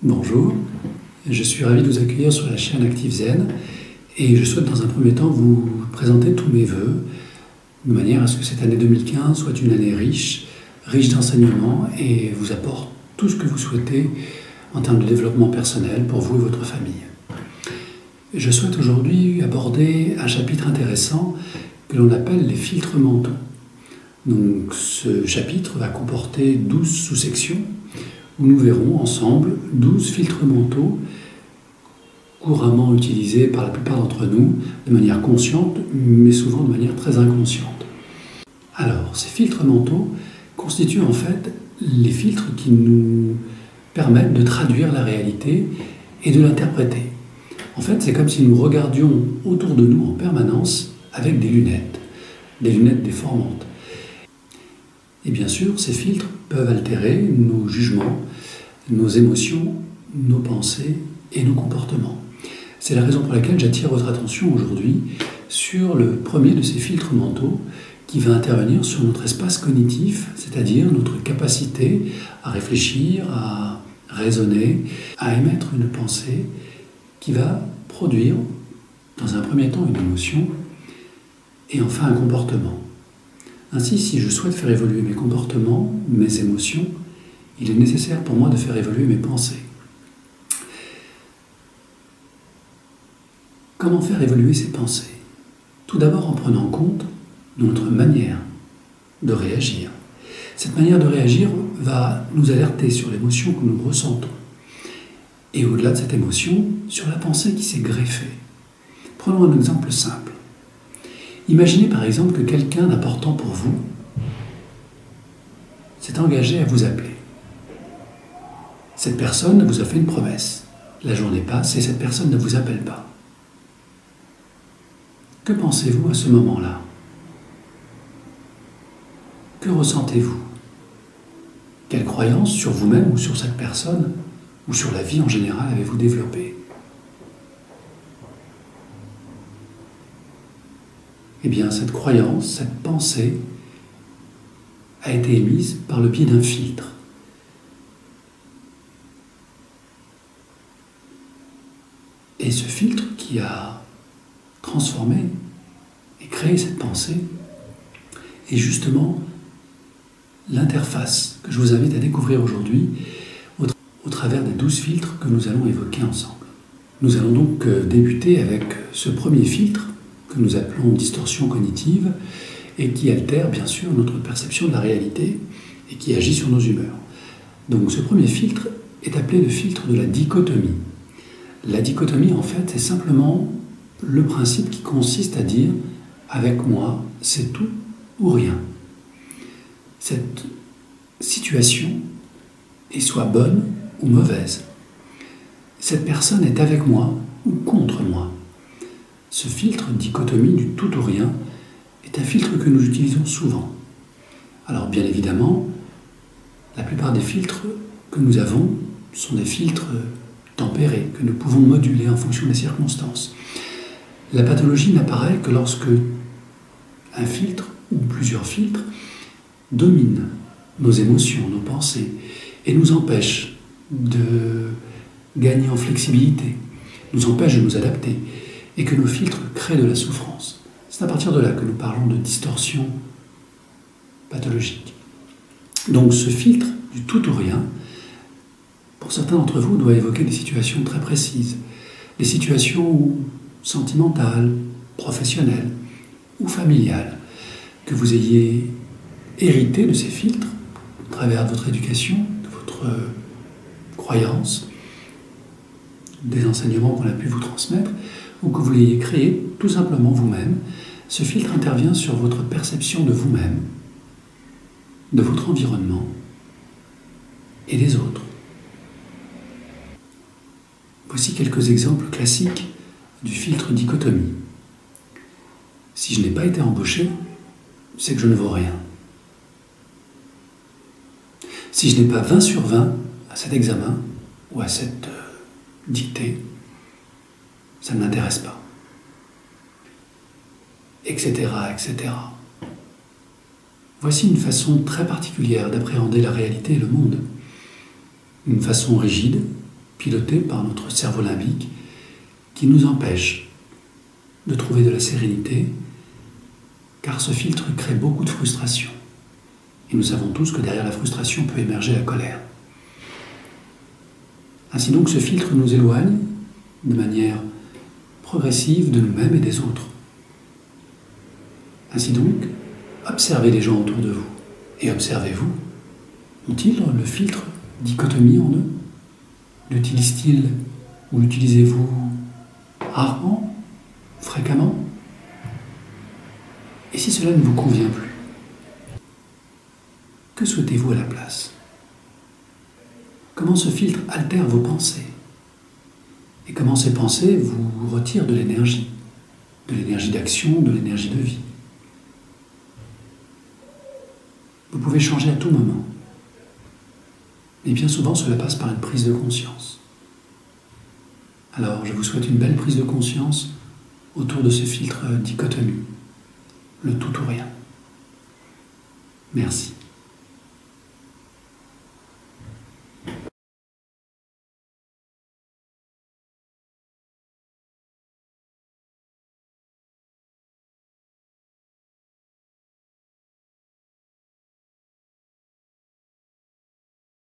Bonjour, je suis ravi de vous accueillir sur la chaîne ActiveZen et je souhaite dans un premier temps vous présenter tous mes vœux de manière à ce que cette année 2015 soit une année riche d'enseignements et vous apporte tout ce que vous souhaitez en termes de développement personnel pour vous et votre famille. Je souhaite aujourd'hui aborder un chapitre intéressant que l'on appelle les filtres mentaux. Donc, ce chapitre va comporter 12 sous-sections où nous verrons ensemble 12 filtres mentaux couramment utilisés par la plupart d'entre nous de manière consciente, mais souvent de manière très inconsciente. Alors, ces filtres mentaux constituent en fait les filtres qui nous permettent de traduire la réalité et de l'interpréter. En fait, c'est comme si nous regardions autour de nous en permanence avec des lunettes déformantes. Et bien sûr, ces filtres peuvent altérer nos jugements, nos émotions, nos pensées et nos comportements. C'est la raison pour laquelle j'attire votre attention aujourd'hui sur le premier de ces filtres mentaux qui va intervenir sur notre espace cognitif, c'est-à-dire notre capacité à réfléchir, à raisonner, à émettre une pensée qui va produire, dans un premier temps, une émotion et enfin un comportement. Ainsi, si je souhaite faire évoluer mes comportements, mes émotions, il est nécessaire pour moi de faire évoluer mes pensées. Comment faire évoluer ces pensées? Tout d'abord en prenant compte de notre manière de réagir. Cette manière de réagir va nous alerter sur l'émotion que nous ressentons. Et au-delà de cette émotion, sur la pensée qui s'est greffée. Prenons un exemple simple. Imaginez par exemple que quelqu'un d'important pour vous s'est engagé à vous appeler. Cette personne vous a fait une promesse. La journée passe et cette personne ne vous appelle pas. Que pensez-vous à ce moment-là? Que ressentez-vous? Quelle croyance sur vous-même ou sur cette personne ou sur la vie en général avez-vous développé? Eh bien, cette croyance, cette pensée a été émise par le biais d'un filtre. Et ce filtre qui a transformé et créé cette pensée est justement l'interface que je vous invite à découvrir aujourd'hui au travers des 12 filtres que nous allons évoquer ensemble. Nous allons donc débuter avec ce premier filtre que nous appelons distorsion cognitive et qui altère bien sûr notre perception de la réalité et qui agit sur nos humeurs. Donc ce premier filtre est appelé le filtre de la dichotomie. La dichotomie en fait c'est simplement le principe qui consiste à dire « avec moi c'est tout ou rien ». Cette situation est soit bonne ou mauvaise. Cette personne est avec moi ou contre moi. Ce filtre dichotomie du tout ou rien est un filtre que nous utilisons souvent. Alors bien évidemment, la plupart des filtres que nous avons sont des filtres tempérés, que nous pouvons moduler en fonction des circonstances. La pathologie n'apparaît que lorsque un filtre ou plusieurs filtres dominent nos émotions, nos pensées et nous empêchent de gagner en flexibilité, nous empêchent de nous adapter et que nos filtres créent de la souffrance. C'est à partir de là que nous parlons de distorsion pathologique. Donc ce filtre du tout ou rien, pour certains d'entre vous, doit évoquer des situations très précises, des situations sentimentales, professionnelles ou familiales, que vous ayez hérité de ces filtres à travers votre éducation, de votre croyance, des enseignements qu'on a pu vous transmettre, ou que vous l'ayez créé tout simplement vous-même. Ce filtre intervient sur votre perception de vous-même, de votre environnement et des autres. Voici quelques exemples classiques du filtre dichotomie. Si je n'ai pas été embauché, c'est que je ne vaux rien. Si je n'ai pas 20 sur 20 à cet examen ou à cette dictée, ça ne m'intéresse pas. Etc., etc. Voici une façon très particulière d'appréhender la réalité et le monde. Une façon rigide, piloté par notre cerveau limbique, qui nous empêche de trouver de la sérénité, car ce filtre crée beaucoup de frustration. Et nous savons tous que derrière la frustration peut émerger la colère. Ainsi donc, ce filtre nous éloigne de manière progressive de nous-mêmes et des autres. Ainsi donc, observez les gens autour de vous et observez-vous. Ont-ils le filtre dichotomie en eux? L'utilisent-ils ou l'utilisez-vous rarement, fréquemment? Et si cela ne vous convient plus, que souhaitez-vous à la place? Comment ce filtre altère vos pensées? Et comment ces pensées vous retirent de l'énergie d'action, de l'énergie de vie? Vous pouvez changer à tout moment. Et bien souvent, cela passe par une prise de conscience. Alors, je vous souhaite une belle prise de conscience autour de ce filtre dichotomie, le tout ou rien. Merci.